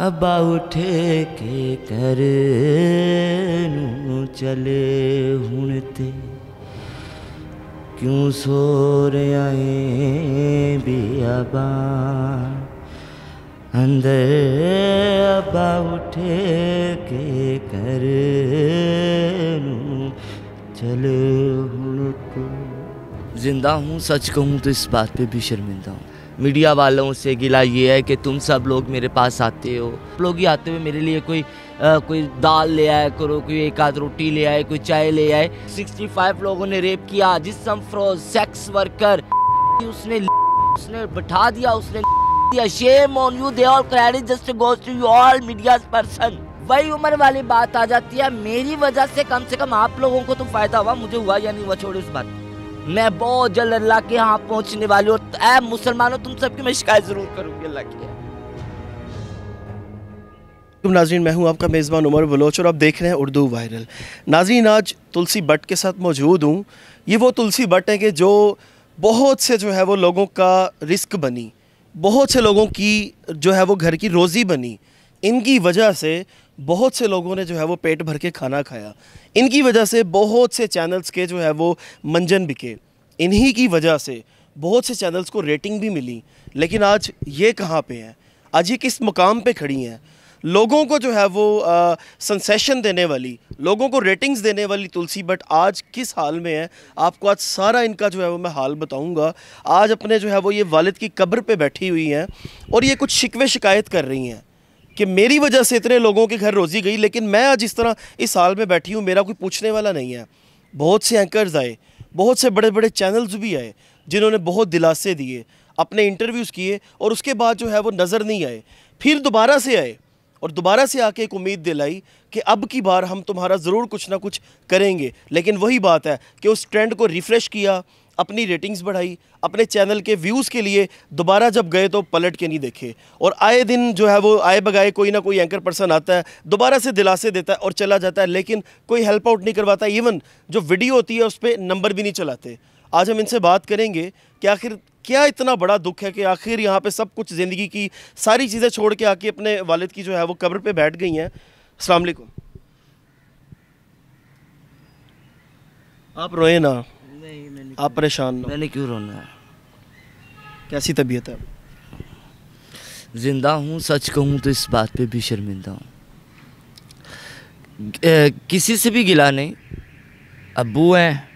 अब्बा उठे के कर नू चले हुण ते क्यों सो रहा है बियाबान अंदर अब्बा उठे के कर नू चले हुण ते। जिंदा हूँ, सच कहूँ तो इस बात पे भी शर्मिंदा हूँ। मीडिया वालों से गिला ये है कि तुम सब लोग मेरे पास आते हो, लोग ही आते हुए मेरे लिए कोई दाल ले आए करो, कोई एक आध रोटी ले आए, कोई चाय ले आए। 65 लोगों ने रेप किया, जिस्म फरोज, सेक्स वर्कर, उसने बैठा दिया, उसने दिया। Shame on you, they all credit just goes to you all media person. वही उम्र वाली बात आ जाती है, मेरी वजह से कम आप लोगों को तो फायदा हुआ, मुझे हुआ या नहीं हुआ छोड़ो इस बात। मैं बहुत जल्द अल्लाह के यहाँ पहुँचने वाली हूँ। ऐ मुसलमानों, तुम सबकी मैं शिकायत जरूर करूँगी अल्लाह की। नाज़रीन, मैं हूँ आपका मेज़बान उमर बलोच और आप देख रहे हैं उर्दू वायरल। नाज़रीन, आज तुलसी बट के साथ मौजूद हूँ। ये वो तुलसी बट है कि जो बहुत से जो है वो लोगों का रिस्क बनी, बहुत से लोगों की जो है वो घर की रोज़ी बनी। इनकी वजह से बहुत से लोगों ने जो है वो पेट भर के खाना खाया। इनकी वजह से बहुत से चैनल्स के जो है वो मंजन बिके। इन्हीं की वजह से बहुत से चैनल्स को रेटिंग भी मिली। लेकिन आज ये कहाँ पे हैं, आज ये किस मुकाम पे खड़ी हैं? लोगों को जो है वो सेंसेशन देने वाली, लोगों को रेटिंग्स देने वाली तुलसी बट आज किस हाल में है, आपको आज सारा इनका जो है वो मैं हाल बताऊंगा। आज अपने जो है वो ये वालिद की कब्र पे बैठी हुई हैं और ये कुछ शिकवे शिकायत कर रही हैं कि मेरी वजह से इतने लोगों के घर रोज़ी गई, लेकिन मैं आज इस तरह इस हाल में बैठी हूँ, मेरा कोई पूछने वाला नहीं है। बहुत से एंकर्स आए, बहुत से बड़े बड़े चैनल्स भी आए जिन्होंने बहुत दिलासे दिए, अपने इंटरव्यूज़ किए और उसके बाद जो है वो नज़र नहीं आए। फिर दोबारा से आए और दोबारा से आके एक उम्मीद दिलाई कि अब की बार हम तुम्हारा ज़रूर कुछ ना कुछ करेंगे। लेकिन वही बात है कि उस ट्रेंड को रिफ़्रेश किया, अपनी रेटिंग्स बढ़ाई, अपने चैनल के व्यूज़ के लिए दोबारा जब गए तो पलट के नहीं देखे। और आए दिन जो है वो आए बगाए कोई ना कोई एंकर पर्सन आता है, दोबारा से दिलासे देता है और चला जाता है, लेकिन कोई हेल्प आउट नहीं करवाता। इवन जो वीडियो होती है उस पर नंबर भी नहीं चलाते। आज हम इनसे बात करेंगे कि आखिर क्या इतना बड़ा दुख है कि आखिर यहाँ पे सब कुछ ज़िंदगी की सारी चीज़ें छोड़ के आके अपने वालिद की जो है वो कब्र पे बैठ गई हैं। अस्सलाम वालेकुम। आप रोए ना, नहीं, आप परेशान ना। मैंने क्यों रोना है? कैसी तबीयत है? जिंदा हूँ, सच कहूँ तो इस बात पे भी शर्मिंदा हूँ। किसी से भी गिला नहीं। अब्बू हैं,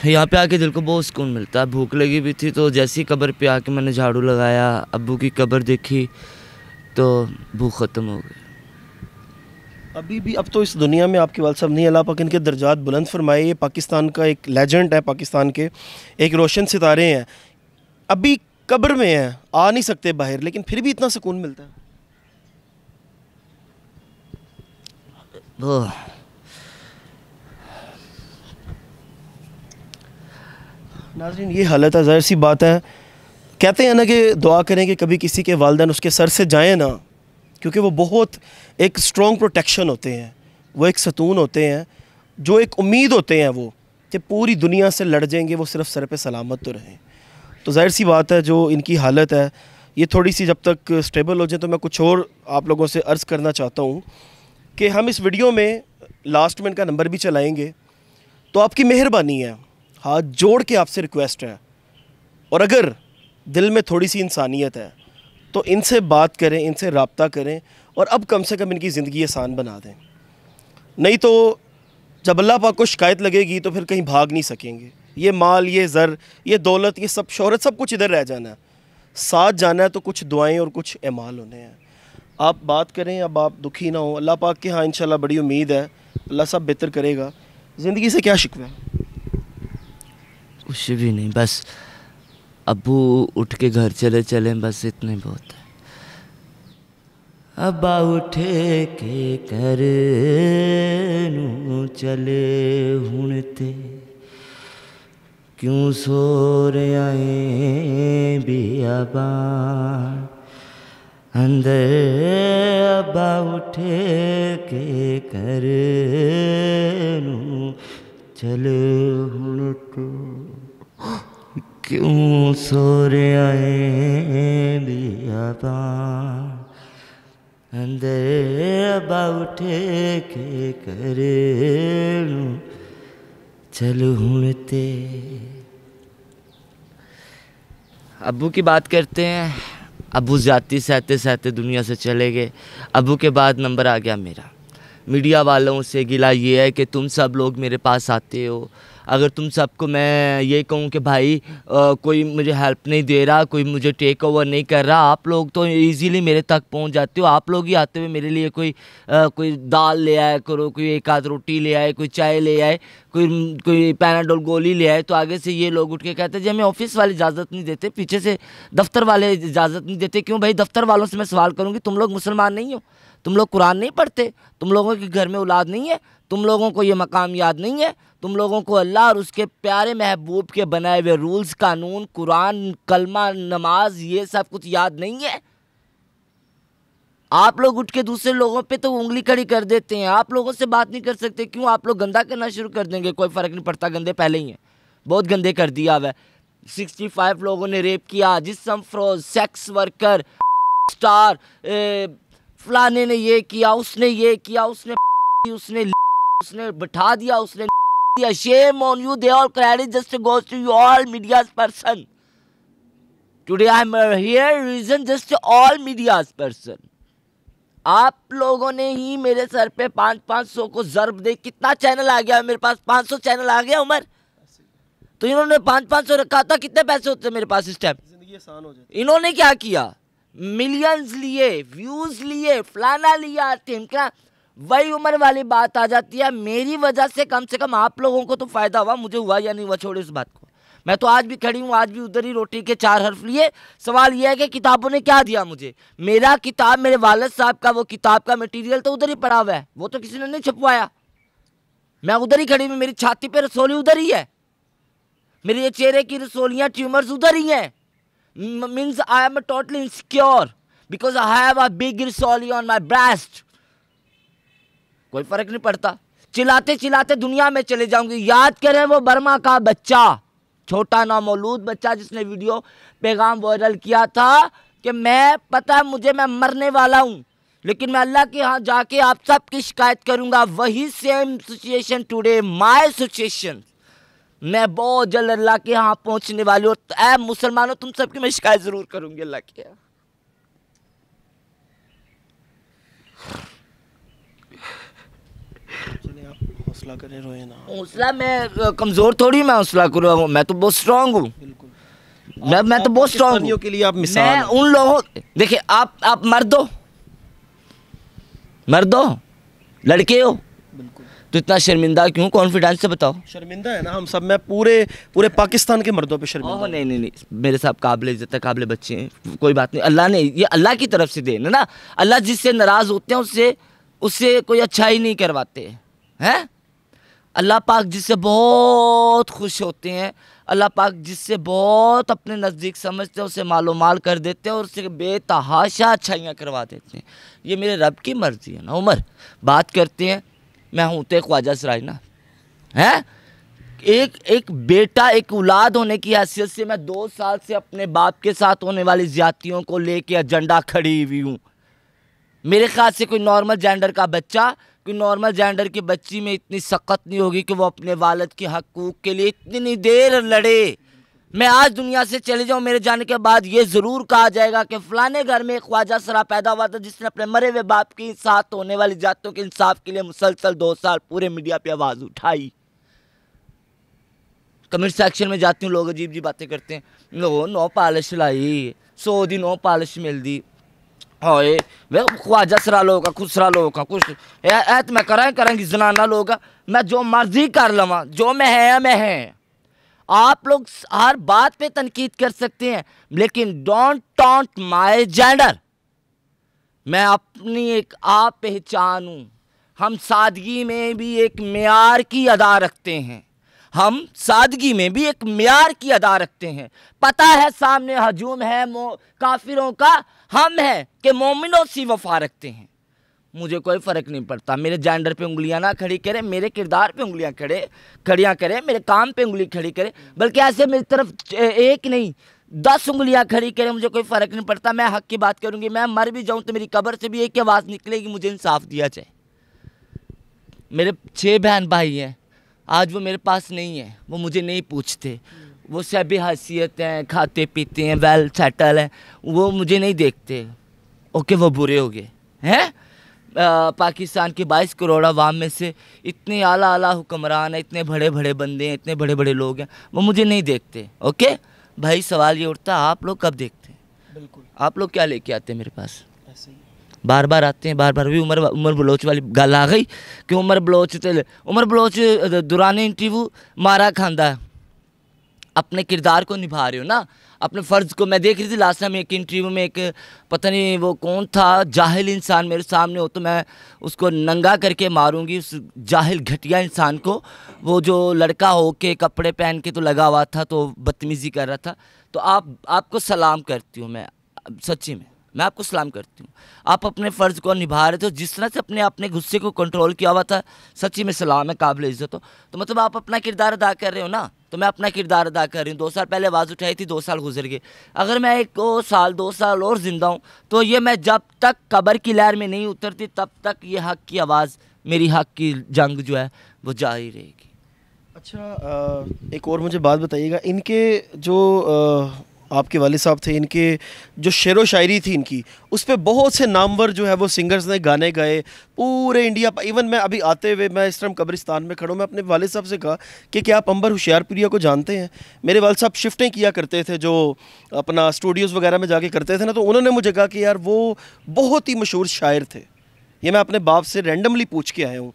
यहाँ पे आके दिल को बहुत सुकून मिलता है। भूख लगी भी थी तो जैसी कब्र पे आके मैंने झाड़ू लगाया, अब्बू की कब्र देखी तो भूख ख़त्म हो गई। अभी भी अब तो इस दुनिया में आपके वालिद साहब नहीं, अल्लाह पाक इनके दर्जात बुलंद फरमाए। ये पाकिस्तान का एक लेजेंड है, पाकिस्तान के एक रोशन सितारे हैं। अभी कब्र में हैं, आ नहीं सकते बाहर, लेकिन फिर भी इतना सुकून मिलता है। नाज़रीन, ये हालत है, ज़ाहिर सी बात है। कहते हैं ना कि दुआ करें कि कभी किसी के वालिदैन उसके सर से जाएं ना, क्योंकि वो बहुत एक स्ट्रॉन्ग प्रोटेक्शन होते हैं, वो एक सतून होते हैं, जो एक उम्मीद होते हैं वो कि पूरी दुनिया से लड़ जाएंगे, वो सिर्फ सर पे सलामत तो रहें। तो ज़ाहिर सी बात है जो इनकी हालत है ये थोड़ी सी जब तक स्टेबल हो जाए। तो मैं कुछ और आप लोगों से अर्ज़ करना चाहता हूँ कि हम इस वीडियो में लास्ट में इनका नंबर भी चलाएँगे। तो आपकी मेहरबानी है, हाथ जोड़ के आपसे रिक्वेस्ट है, और अगर दिल में थोड़ी सी इंसानियत है तो इनसे बात करें, इनसे रब्ता करें और अब कम से कम इनकी ज़िंदगी आसान बना दें। नहीं तो जब अल्लाह पाक को शिकायत लगेगी तो फिर कहीं भाग नहीं सकेंगे। ये माल, ये ज़र, ये दौलत, ये सब शोहरत, सब कुछ इधर रह जाना है। साथ जाना है तो कुछ दुआएं और कुछ एमाल होने हैं। आप बात करें, अब आप दुखी ना हो। अल्लाह पाक के हाँ इंशाल्लाह बड़ी उम्मीद है, अल्लाह सब बेहतर करेगा। ज़िंदगी से क्या शिकवा है? कुछ भी नहीं, बस अब्बू उठ के घर चले बस इतने बहुत है। अब्बा उठे के कर नू चले हुण ते क्यों सो रहा है बियाबान अंदर अब्बा उठे के कर नू चले हुण ते क्यों सो रहा है बियाबान अंदर अब्बा उठे के करनू चल हुण ते। अब्बू की बात करते हैं। अब्बू जाती सहते सहते दुनिया से चले गए। अब्बू के बाद नंबर आ गया मेरा। मीडिया वालों से गिला ये है कि तुम सब लोग मेरे पास आते हो, अगर तुम सबको मैं ये कहूँ कि भाई कोई मुझे हेल्प नहीं दे रहा, कोई मुझे टेक ओवर नहीं कर रहा, आप लोग तो इजीली मेरे तक पहुंच जाते हो। आप लोग ही आते हुए मेरे लिए कोई दाल ले आए करो, कोई एक आध रोटी ले आए, कोई चाय ले आए, कोई पैनाडोल गोली ले आए, तो आगे से ये लोग उठ के कहते हैं जी हमें ऑफिस वाले इजाज़त नहीं देते, पीछे से दफ्तर वाले इजाज़त नहीं देते। क्यों भाई? दफ्तर वालों से मैं सवाल करूँगी, तुम लोग मुसलमान नहीं हो? तुम लोग कुरान नहीं पढ़ते? तुम लोगों के घर में औलाद नहीं है? तुम लोगों को ये मकाम याद नहीं है? तुम लोगों को अल्लाह और उसके प्यारे महबूब के बनाए हुए रूल्स, कानून, कुरान, कलमा, नमाज, ये सब कुछ याद नहीं है? आप लोग उठ के दूसरे लोगों पे तो उंगली खड़ी कर देते हैं। आप लोगों से बात नहीं कर सकते। क्यों? आप लोग गंदा करना शुरू कर देंगे, कोई फ़र्क नहीं पड़ता, गंदे पहले ही हैं, बहुत गंदे कर दिया हुआ है। 65 लोगों ने रेप किया, जिस्म फरोज, सेक्स वर्कर, स्टार, फलाने ने ये किया, उसने ये किया, उसने बिठा दिया, उसने दिया। Shame on you, they all credit just goes to you all media's person. Today I am here, reason just all media's person. आप लोगों ने ही मेरे सर पे 500 को ज़र्ब दे। कितना चैनल आ गया मेरे पास? 500 चैनल आ गया उमर। तो इन्होंने 500 रखा था, कितने पैसे होते मेरे पास इस टाइम? जिंदगी आसान हो जाती। इन्होंने क्या किया? मिलियंस लिए, व्यूज लिए, फलाना लिया, टिमका। वही उम्र वाली बात आ जाती है। मेरी वजह से कम आप लोगों को तो फायदा हुआ, मुझे हुआ या नहीं हुआ छोड़ो इस बात को। मैं तो आज भी खड़ी हूँ, आज भी उधर ही रोटी के 4 हर्फ लिए। सवाल यह है कि किताबों ने क्या दिया मुझे? मेरा किताब, मेरे वालिद साहब का वो किताब का मटेरियल तो उधर ही पड़ा हुआ है, वो तो किसी ने नहीं छपवाया। मैं उधर ही खड़ी हूँ, मेरी छाती पे रसोली उधर ही है, मेरे ये चेहरे की रसोलियाँ, ट्यूमर्स उधर ही हैं। Means I am totally insecure because I have a big risoli on my breast. कोई फर्क नहीं पड़ता, चिल्लाते चिल्लाते दुनिया में चले जाऊंगी। याद करें वो बर्मा का बच्चा, छोटा नामौलूद बच्चा जिसने वीडियो पैगाम वायरल किया था कि मैं मरने वाला हूं, लेकिन मैं अल्लाह के यहाँ जाके आप सबकी शिकायत करूंगा। वही same situation today, my situation. मैं बहुत जल्द अल्लाह के यहाँ पहुँचने वाली हूँ। ऐ मुसलमानों, तुम सबकी मैं शिकायत ज़रूर करूँगी अल्लाह के यहाँ। चलिए आप हौसला करें, रोए ना। हौसला, मैं कमज़ोर थोड़ी, मैं हौसला करूँ, मैं तो बहुत स्ट्रांग हूँ। मैं तो बहुत स्ट्रांग हूँ। के लिए आप मिसाल मैं उन लोगों, देखिए आप मर्द हो, लड़के हो, तो इतना शर्मिंदा क्यों? कॉन्फिडेंस से बताओ। शर्मिंदा है ना हम सब। मैं पूरे पाकिस्तान के मर्दों पे शर्मिंदा। नहीं, मेरे साहब काबिल इज्जत है, काबिल बच्चे हैं, कोई बात नहीं। अल्लाह ने, ये अल्लाह की तरफ से देन है ना। अल्लाह जिससे नाराज़ होते हैं उससे कोई अच्छा ही नहीं करवाते हैं। अल्लाह पाक जिससे बहुत खुश होते हैं, अल्लाह पाक जिससे बहुत अपने नज़दीक समझते हैं, उसे मालो माल कर देते हैं और उससे बेतहाशा अच्छाइयाँ करवा देते हैं। ये मेरे रब की मर्ज़ी है ना। उमर, बात करते हैं, मैं हूँ तो ख्वाजा सराय ना है। एक बेटा, एक औलाद होने की हैसियत से मैं 2 साल से अपने बाप के साथ होने वाली ज़्यादतियों को लेके एजेंडा खड़ी हुई हूँ। मेरे ख्याल से कोई नॉर्मल जेंडर का बच्चा, कोई नॉर्मल जेंडर की बच्ची में इतनी सख्त नहीं होगी कि वो अपने वालिद के हकूक़ के लिए इतनी देर लड़े। मैं आज दुनिया से चले जाऊँ, मेरे जाने के बाद ये ज़रूर कहा जाएगा कि फ़लाने घर में एक ख्वाजा सरा पैदा हुआ था जिसने अपने मरे हुए बाप के साथ होने वाली जातों के इंसाफ के लिए मुसलसल 2 साल पूरे मीडिया पे आवाज़ उठाई। कमेंट सेक्शन में जाती हूँ, लोग अजीब अजीब बातें करते हैं। नो पालिश लाई, 100 दी नो पालिश मिल दी, हाय वे ख्वाजा सरा लोग खुसरा लोग कुछ ऐत मैं करेंगी जनाना लोग, मैं जो मर्जी कर लवा, जो मैं है। आप लोग हर बात पे तनकीद कर सकते हैं, लेकिन डोंट टॉन्ट माय जेंडर। मैं अपनी एक आप पहचान हूँ। हम सादगी में भी एक मेयार की अदा रखते हैं, हम सादगी में भी एक मेयार की अदा रखते हैं। पता है सामने हजूम है काफिरों का, हम हैं कि मोमिनों सी वफा रखते हैं। मुझे कोई फ़र्क नहीं पड़ता, मेरे जेंडर पे उंगलियां ना खड़ी करे, मेरे किरदार पे उंगलियां खड़ियां करे, मेरे काम पे उंगली खड़ी करे, बल्कि ऐसे मेरी तरफ एक नहीं 10 उंगलियां खड़ी करें, मुझे कोई फ़र्क नहीं पड़ता, मैं हक की बात करूंगी। मैं मर भी जाऊं तो मेरी कब्र से भी एक ही आवाज़ निकलेगी, मुझे इंसाफ दिया जाए। मेरे 6 बहन भाई हैं, आज वो मेरे पास नहीं है, वो मुझे नहीं पूछते, वो सभी हैसियत हैं, खाते पीते हैं, वेल सेटल हैं, वो मुझे नहीं देखते। ओके, वो बुरे हो गए हैं। पाकिस्तान की 22 करोड़ आवाम में से इतने आला आला हुक्मरान हैं, इतने बड़े बड़े बंदे हैं, इतने बड़े बड़े लोग हैं, वो मुझे नहीं देखते। ओके भाई, सवाल ये उठता आप लोग कब देखते हैं? बिल्कुल। आप लोग क्या लेके आते हैं मेरे पास? ऐसे ही बार बार आते हैं, बार बार। भी उमर बलोच वाली गल आ गई कि उमर बलोच दुराने इंटरव्यू मारा खांदा है। अपने किरदार को निभा रहे हो ना, अपने फ़र्ज़ को। मैं देख रही थी लास्ट टाइम एक इंटरव्यू में, एक पता नहीं वो कौन था, जाहिल इंसान मेरे सामने हो तो मैं उसको नंगा करके मारूंगी, उस जाहिल घटिया इंसान को। वो जो लड़का हो के कपड़े पहन के तो लगा हुआ था, तो बदतमीज़ी कर रहा था। तो आपको सलाम करती हूँ मैं, सच्ची में मैं आपको सलाम करती हूँ। आप अपने फ़र्ज़ को निभा रहे थे, जिस तरह से अपने गुस्से को कंट्रोल किया हुआ था, सच्ची में सलाम है, काबिल इज़्ज़त हो। तो मतलब आप अपना किरदार अदा कर रहे हो ना, तो मैं अपना किरदार अदा कर रही हूँ। 2 साल पहले आवाज़ उठाई थी, 2 साल गुजर गए। अगर मैं 2 साल और ज़िंदा हूँ, तो ये मैं जब तक कब्र की लहर में नहीं उतरती, तब तक ये हक़ की आवाज़, मेरी हक़ की जंग जो है वो जारी रहेगी। अच्छा, एक और मुझे बात बताइएगा, इनके जो आपके वालिद साहब थे, इनके जो शेरो शायरी थी इनकी, उस पर बहुत से नामवर जो है वो सिंगर्स ने गाने गाए पूरे इंडिया। इवन मैं अभी आते हुए, मैं इस टाइम कब्रिस्तान में खड़ा हूँ, मैं अपने वालिद साहब से कहा कि क्या आप अंबर होशियारपुरिया को जानते हैं? मेरे वालिद साहब शिफ्टें किया करते थे, जो अपना स्टूडियोज़ वगैरह में जाके करते थे ना, तो उन्होंने मुझे कहा कि यार वो बहुत ही मशहूर शायर थे। ये मैं अपने बाप से रैंडमली पूछ के आया हूँ।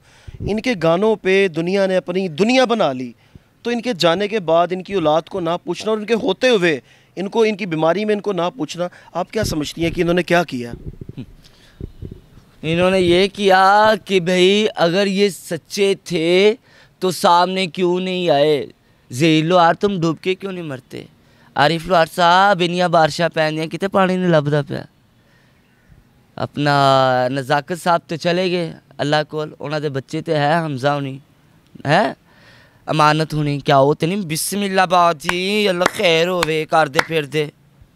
इनके गानों पे दुनिया ने अपनी दुनिया बना ली, तो इनके जाने के बाद इनकी औलाद को ना पूछना, और इनके होते हुए इनको, इनकी बीमारी में इनको ना पूछना, आप क्या समझती हैं कि इन्होंने क्या किया? इन्होंने ये किया कि भाई अगर ये सच्चे थे तो सामने क्यों नहीं आए? ज़हीलो यार, तुम डूब के क्यों नहीं मरते? आरिफ लोहार साहब इनिया बारिशां पैंदियां, किते पानी नहीं लभदा पिया। अपना नज़ाकत साहब तो चले गए अल्लाह कोल, उन्हां दे बच्चे तो है, हमजा होनी है, अमानत होनी, क्या हो तो नहीं। बिस्मिल्लाह बाजी, अल्लाह खैर होवे, करदे फिरदे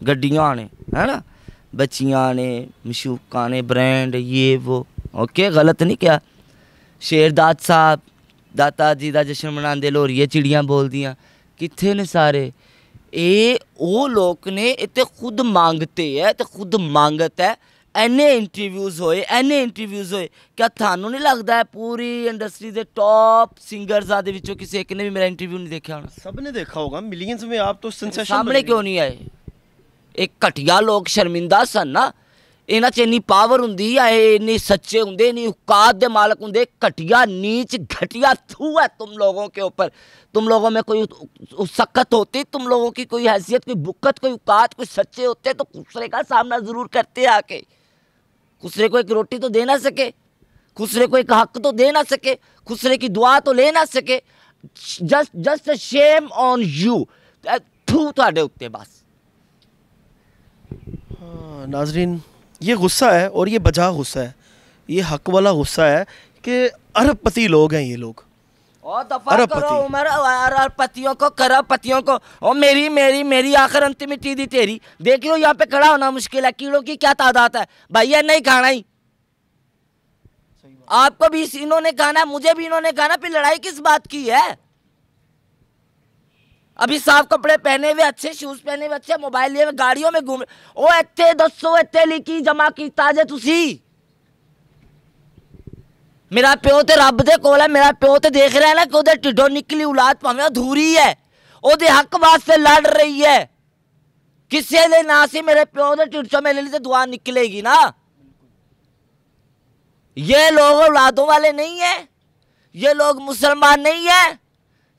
गड्डियां आने, है ना, बच्चियां आने, मशूका ने, ब्रांड ये वो। ओके, गलत नहीं क्या? शेरदाद साहब दाता जी का जश्न मनाते, लोरिये चिड़ियाँ बोलदियाँ, कित्थे ने सारे? ये वो लोग ने, इतने खुद मांगते है, तो खुद मांगत है। एने इंटरव्यूज़ होए, क्या थानू नहीं लगता है पूरी इंडस्ट्री के टॉप सिंगर्स दे विचों किसी एक ने भी मेरा इंटरव्यू नहीं देखा होना? सब ने देखा होगा, मिलियंस में। आप तो सेंसेशन सामने क्यों नहीं आए? एक घटिया लोग शर्मिंदा सन ना, इन्हां च इन्नी पावर हुंदी है, इन्ने सच्चे हुंदे, इन्नी औकात दे मालक हुंदे। घटिया नीच घटिया थू है तुम लोगों के ऊपर। तुम लोगों में कोई सख्त होती, तुम लोगों की कोई हैसियत, कोई बुक्कत, कोई औकात, कोई सच्चे होते तो खुसरे का सामना ज़रूर करते आके। खुसरे को एक रोटी तो दे ना सके, खुसरे को एक हक तो दे ना सके, खुसरे की दुआ तो ले ना सके। जस्ट शेम ऑन यू, थू तुहाडे उत्ते बस। हाँ नाजरीन, ये गुस्सा है, और ये बजा गुस्सा है, ये हक वाला गुस्सा है कि अरबपति लोग हैं ये लोग। और दफा करो उमर अरबपतियों को, करबपतियों को। और मेरी आखिर अंतिम मिट्टी दी तेरी। देख लो यहाँ पे खड़ा होना मुश्किल है, कीड़ों की क्या तादाद है भाई, ये नहीं खाना ही। आपको भी इन्होंने खाना है, मुझे भी इन्होंने खाना, फिर लड़ाई किस बात की है? अभी साफ कपड़े पहने हुए, अच्छे शूज पहने हुए, अच्छे मोबाइल लिए हुए, गाड़ियों में घूम रहे। ओ इत्थे दसो, इत्थे लिखी जमा कीता जे तुसी? मेरा प्यो ते रब दे कोल है, मेरा प्यो ते देख रहा है ना कि ओदे ढिड्डों निकली औलाद भावें अधूरी है, ओदे हक वास्ते लड़ रही है। किसी दे ना सी मेरे प्यो दे ढिड चों मेरे लिए तो दुआ निकलेगी ना। ये लोग औलादों वाले नहीं है, ये लोग मुसलमान नहीं है,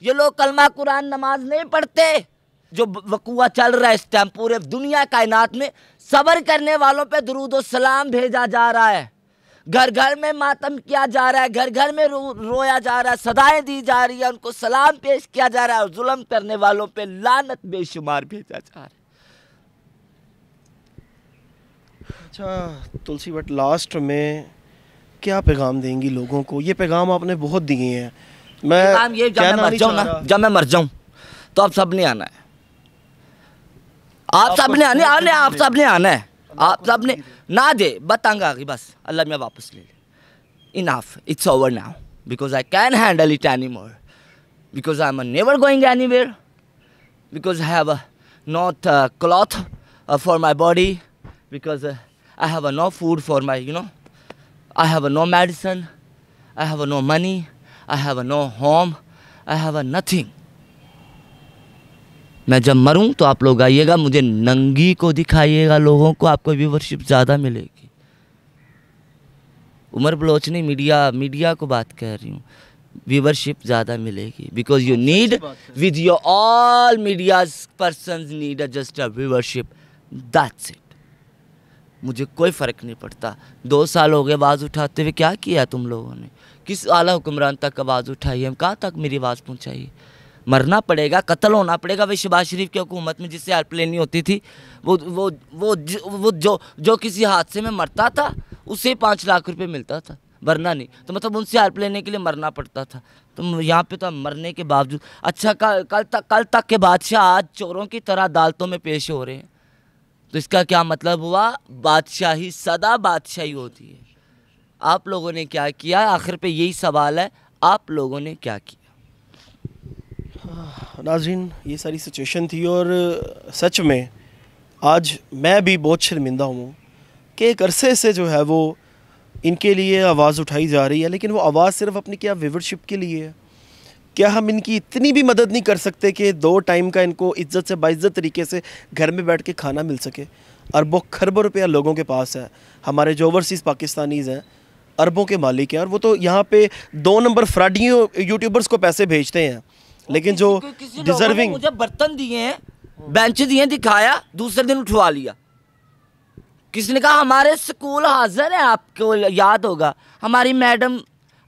ये लोग कलमा कुरान नमाज नहीं पढ़ते। जो वकुआ चल रहा है इस टाइम पूरे दुनिया कायनात में, सब्र करने वालों पे दुरूद और सलाम भेजा जा रहा है, घर घर में मातम किया जा रहा है, घर घर में रोया जा रहा है, सदाएं दी जा रही है, उनको सलाम पेश किया जा रहा है, और जुल्म करने वालों पे लानत बेशुमार भेजा जा रहा है। अच्छा तुलसी भट्ट, लास्ट में क्या पैगाम देंगी लोगों को? ये पैगाम आपने बहुत दिए हैं। ये जब मैं मर जाऊं ना, जब मैं मर जाऊं तो आप सब ने आना है। आप सब ने आने आप सब ने आना है, आप सब ने ना दे बतांगा आगे बस अल्लाह मैं वापस ले ले। Enough, it's over now because I can handle it any more, because I am never going anywhere, because I have not cloth for my body, because I have no food for my I have no medicine, I have no money, I have no home, I have nothing. मैं जब मरूं तो आप लोग आइएगा, मुझे नंगी को दिखाइएगा लोगों को, आपको व्यूवरशिप ज़्यादा मिलेगी। उमर बलोच नहीं, मीडिया को बात कर रही हूँ, व्यूवरशिप ज़्यादा मिलेगी because you need with your all medias persons need just a viewership, that's it. मुझे कोई फ़र्क नहीं पड़ता। 2 साल हो गए आवाज़ उठाते हुए, क्या किया तुम लोगों ने? किस आला हुक्मरान तक आवाज़ उठाई है? कहाँ तक मेरी आवाज़ पहुँचाई? मरना पड़ेगा, कत्ल होना पड़ेगा। वही शहबाज शरीफ की हुकूमत में जिससे हेल्प लेनी होती थी, वो जो किसी हादसे में मरता था उसे 5 लाख रुपए मिलता था, वरना नहीं। तो मतलब उनसे हेल्प लेने के लिए मरना पड़ता था। तो यहाँ पे तो मरने के बावजूद, अच्छा कल तक के बादशाह आज चोरों की तरह अदालतों में पेश हो रहे हैं। तो इसका क्या मतलब हुआ? बादशाही सदा बादशाही होती है। आप लोगों ने क्या किया? आखिर पे यही सवाल है, आप लोगों ने क्या किया? नाज़रीन, ये सारी सिचुएशन थी और सच में आज मैं भी बहुत शर्मिंदा हूँ कि एक अरसे से जो है वो इनके लिए आवाज़ उठाई जा रही है, लेकिन वो आवाज़ सिर्फ अपनी क्या व्यूवरशिप के लिए है। क्या हम इनकी इतनी भी मदद नहीं कर सकते कि 2 टाइम का इनको इज्जत से बाइज्जत तरीके से घर में बैठ के खाना मिल सके? अरबों खरबों रुपया लोगों के पास है। हमारे जो ओवरसीज़ पाकिस्तानीज़ हैं अरबों के मालिक हैं, और वो तो यहाँ पे 2 नंबर फ्रॉडियों यूट्यूबर्स को पैसे भेजते हैं, लेकिन जो डिजर्विंग मुझे बर्तन दिए हैं, बेंच दिए, दिखाया, दूसरे दिन उठवा लिया। किसी ने कहा हमारे स्कूल हाजिर है, आपको याद होगा हमारी मैडम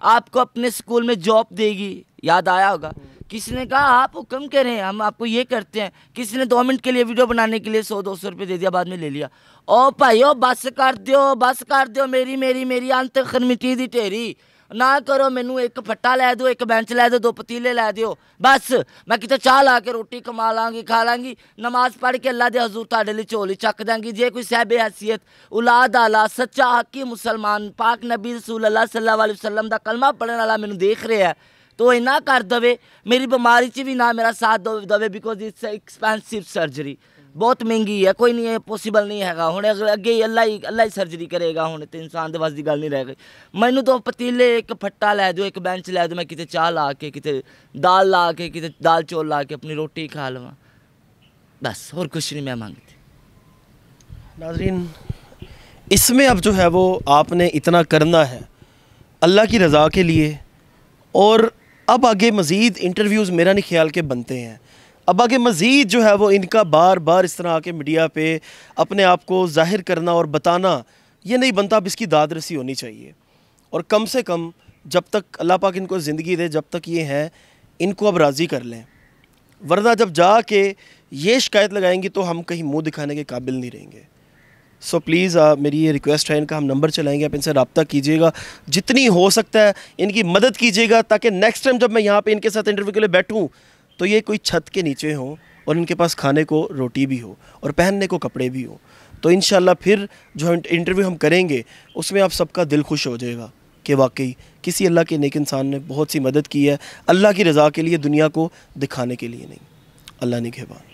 आपको अपने स्कूल में जॉब देगी, याद आया होगा। किसी ने कहा आप हुक्म करें हम आपको ये करते हैं। किसी ने 2 मिनट के लिए वीडियो बनाने के लिए 100-200 रुपये दे दिया, बाद में ले लिया। ओ भाई ओ बस कर दियो, मेरी अंत खरमिटी दी ढेरी ना करो। मैनू एक फट्टा लै दो, एक बेंच लै दो, 2 पतीले लै दो, बस मैं कितने चाह ला के रोटी कमा लाँगी, खा लाँगी, नमाज पढ़ के अल्लाह दे हजूर तुहाडे लई झोली चक देंगी। जे कोई साहिब हैसियत औलाद आला सच्चा हकी मुसलमान पाक नबी रसूल अल्लाह सल्लल्लाहु अलैहि वसल्लम दा कलमा पढ़ने वाला मैनू देख रहा है तो इन्ना कर दवे, मेरी बीमारी च भी ना मेरा साथ Dave, because it's expensive surgery, बहुत महंगी है। कोई नहीं है, पॉसिबल नहीं है हुण अगे अल्लाह ही सर्जरी करेगा। हुण तो इंसान दे बस दी गल नहीं रह गई। मैनू 2 पतीले, एक फट्टा लै दो, एक बेंच लै दो, मैं किते चाह ला के, किते दाल ला के, किते दाल चौल ला के अपनी रोटी खा लवां, बस और कुछ नहीं मैं मांगती। नाज़रीन, इसमें अब जो है वो आपने इतना करना है अल्लाह की रज़ा के लिए, और अब आगे मज़ीद इंटरव्यूज़ मेरा नहीं ख्याल के बनते हैं। अब आगे मज़ीद जो है वो इनका बार बार इस तरह आके मीडिया पे अपने आप को ज़ाहिर करना और बताना ये नहीं बनता। अब इसकी दाद रसी होनी चाहिए, और कम से कम जब तक अल्लाह पाक इनको ज़िंदगी दे, जब तक ये हैं, इनको अब राज़ी कर लें, वरना जब जाके ये शिकायत लगाएंगी तो हम कहीं मुँह दिखाने के काबिल नहीं रहेंगे। सो प्लीज़ मेरी ये रिक्वेस्ट है, इनका हम नंबर चलाएंगे, आप इनसे रब्ता कीजिएगा, जितनी हो सकता है इनकी मदद कीजिएगा, ताकि नेक्स्ट टाइम जब मैं यहाँ पे इनके साथ इंटरव्यू के लिए बैठूँ तो ये कोई छत के नीचे हो और इनके पास खाने को रोटी भी हो और पहनने को कपड़े भी हो। तो इंशाल्लाह फिर जो इंटरव्यू हम करेंगे उसमें आप सबका दिल खुश हो जाएगा कि वाकई किसी अल्लाह के नेक इंसान ने बहुत सी मदद की है, अल्लाह की रज़ा के लिए, दुनिया को दिखाने के लिए नहीं। अल्लाह निगहबान।